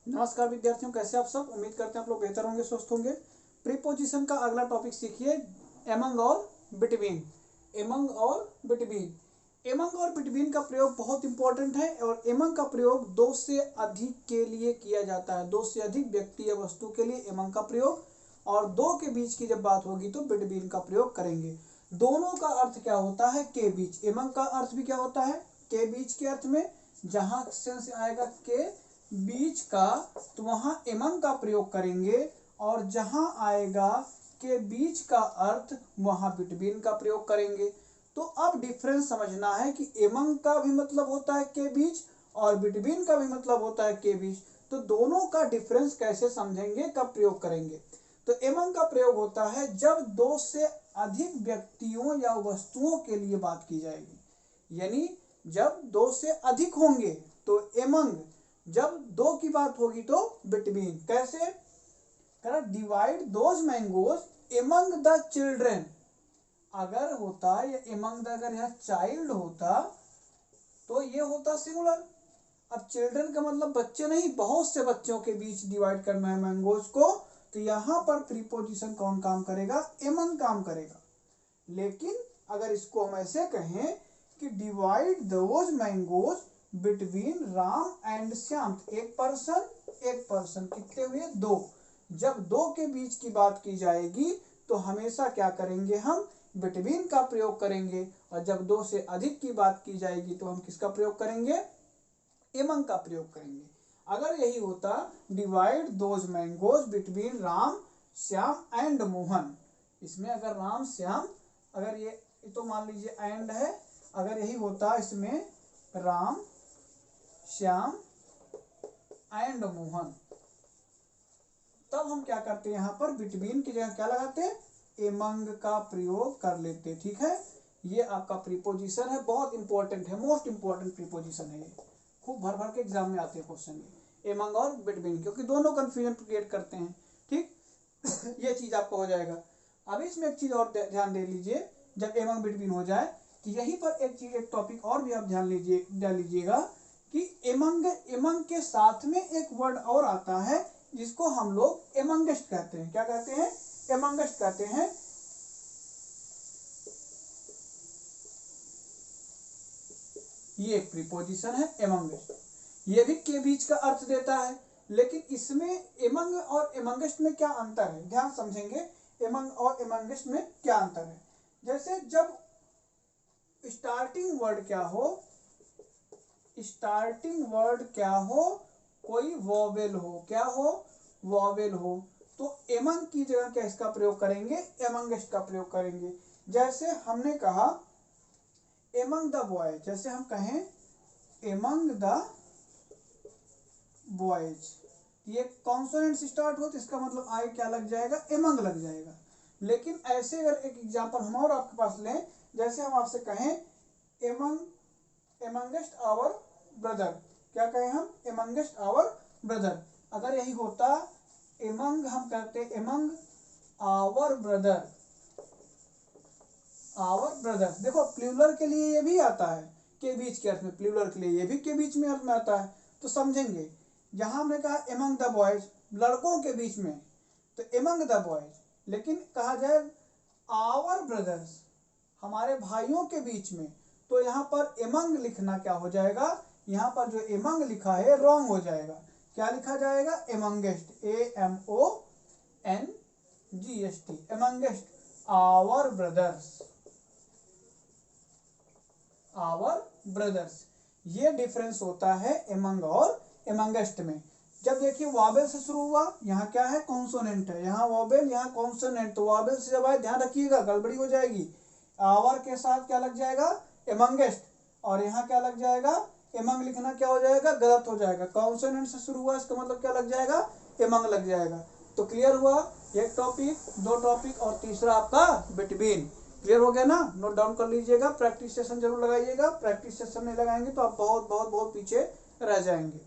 नमस्कार विद्यार्थियों, कैसे आप सब। उम्मीद करते हैं आप लोग बेहतर होंगे, स्वस्थ होंगे। प्रीपोजिशन का अगला टॉपिक सीखिए, एमंग और बिटवीन। एमंग और बिटवीन, एमंग और बिटवीन का प्रयोग बहुत इंपॉर्टेंट है और एमंग का प्रयोग दो से अधिक के लिए किया जाता है। दो से अधिक व्यक्ति या वस्तु के लिए एमंग का प्रयोग, और दो के बीच की जब बात होगी तो बिटवीन का प्रयोग करेंगे। दोनों का अर्थ क्या होता है? के बीच। एमंग का अर्थ भी क्या होता है? के बीच के अर्थ में जहां सेंस आएगा के बीच का तो वहां एमंग का प्रयोग करेंगे, और जहां आएगा के बीच का अर्थ वहां बिटवीन का प्रयोग करेंगे। तो अब डिफरेंस समझना है कि एमंग का भी मतलब होता है के बीच और बिटवीन का भी मतलब होता है के बीच। तो दोनों का डिफरेंस कैसे समझेंगे, कब प्रयोग करेंगे? तो एमंग का प्रयोग होता है जब दो से अधिक व्यक्तियों या वस्तुओं के लिए बात की जाएगी। यानी जब दो से अधिक होंगे तो एमंग, जब दो की बात होगी तो बिटवीन। कैसे? Divide those mangoes among the children. अगर होता या एमंग द, अगर यह चाइल्ड होता तो ये होता सिंगुलर। अब चिल्ड्रन का मतलब बच्चे नहीं, बहुत से बच्चों के बीच डिवाइड करना है मैंगोज को, तो यहां पर प्रीपोजिशन कौन काम करेगा? एमंग काम करेगा। लेकिन अगर इसको हम ऐसे कहें कि divide those mangoes between Ram and Shyam, एक पर्सन कितने हुए? दो। जब दो के बीच की बात की जाएगी तो हमेशा क्या करेंगे? हम बिटवीन का प्रयोग करेंगे, और जब दो से अधिक की बात की जाएगी तो हम किसका प्रयोग करेंगे? एमंग का प्रयोग करेंगे। अगर यही होता divide those mangoes between Ram Shyam and Mohan, इसमें अगर राम श्याम, अगर ये तो मान लीजिए एंड है, अगर यही होता इसमें राम श्याम एंड मोहन, तब हम क्या करते हैं? यहाँ पर बिटवीन की जगह क्या लगाते हैं? एमंग का प्रयोग कर लेते। ठीक है, ये आपका प्रीपोजिशन है, बहुत इंपॉर्टेंट है, मोस्ट इंपॉर्टेंट प्रीपोजिशन है। ये खूब भर भर के एग्जाम में आते हैं क्वेश्चन, ये एमंग और बिटवीन, क्योंकि दोनों कंफ्यूजन क्रिएट करते हैं। ठीक ये चीज आपको हो जाएगा। अब इसमें एक चीज और ध्यान दे लीजिए, जब एमंग बिटवीन हो जाए तो यहीं पर एक चीज, एक टॉपिक और भी आप ध्यान लीजिएगा कि एमंग के साथ में एक वर्ड और आता है जिसको हम लोग एमंगेस्ट कहते हैं। क्या कहते हैं? एमंगेस्ट कहते हैं। ये एक प्रीपोजिशन है एमंगेस्ट, ये भी के बीच का अर्थ देता है। लेकिन इसमें एमंग और एमंगेस्ट में क्या अंतर है, ध्यान समझेंगे। एमंग और एमंगेस्ट में क्या अंतर है? जैसे जब स्टार्टिंग वर्ड क्या हो, स्टार्टिंग वर्ड क्या हो, कोई वॉवेल हो, क्या हो? वॉवेल हो, तो एमंग की जगह क्या इसका प्रयोग करेंगे? एमंगेस्ट का प्रयोग करेंगे। जैसे हमने कहा एमंग द बॉयज, जैसे हम कहें एमंग द बॉयज, ये कॉन्सोनेंट से स्टार्ट हो तो इसका मतलब आई क्या लग जाएगा? एमंग लग जाएगा। लेकिन ऐसे अगर एक एग्जांपल हम और आपके पास लें, जैसे हम आपसे कहें एमंगेस्ट आवर ब्रदर, क्या कहें हम? Amongest our brother. अगर यही होता एमंग, हम कहते among our brother, our brother. देखो प्लूरल के लिए ये भी आता है के बीच के अर्थ में, प्लूरल के लिए ये भी के बीच में अर्थ में आता है। तो समझेंगे, जहां हमने कहा एमंग द बॉयज, लड़कों के बीच में, तो एमंग द बॉयज, लेकिन कहा जाए आवर ब्रदर्स, हमारे भाइयों के बीच में, तो यहाँ पर एमंग लिखना क्या हो जाएगा? यहाँ पर जो एमंग लिखा है रॉन्ग हो जाएगा। क्या लिखा जाएगा? Amongest, AMONGEST, amongest, our brothers, our brothers. ये डिफरेंस होता है एमंग और एमंगेस्ट में। जब देखिए वॉवेल से शुरू हुआ, यहाँ क्या है? कॉन्सोनेंट है, यहाँ वॉवेल, यहाँ कॉन्सोनेंट, तो वॉवेल से जब आए ध्यान रखिएगा, गड़बड़ी हो जाएगी। आवर के साथ क्या लग जाएगा? एमंगेस्ट, और यहाँ क्या लग जाएगा? एमंग लिखना क्या हो जाएगा? गलत हो जाएगा। कॉन्सोनेंट से शुरू हुआ, इसका मतलब क्या लग जाएगा? एमंग लग जाएगा। तो क्लियर हुआ एक टॉपिक, दो टॉपिक, और तीसरा आपका बिटवीन। क्लियर हो गया ना? नोट डाउन कर लीजिएगा, प्रैक्टिस सेशन जरूर लगाइएगा। प्रैक्टिस सेशन नहीं लगाएंगे तो आप बहुत बहुत बहुत पीछे रह जाएंगे।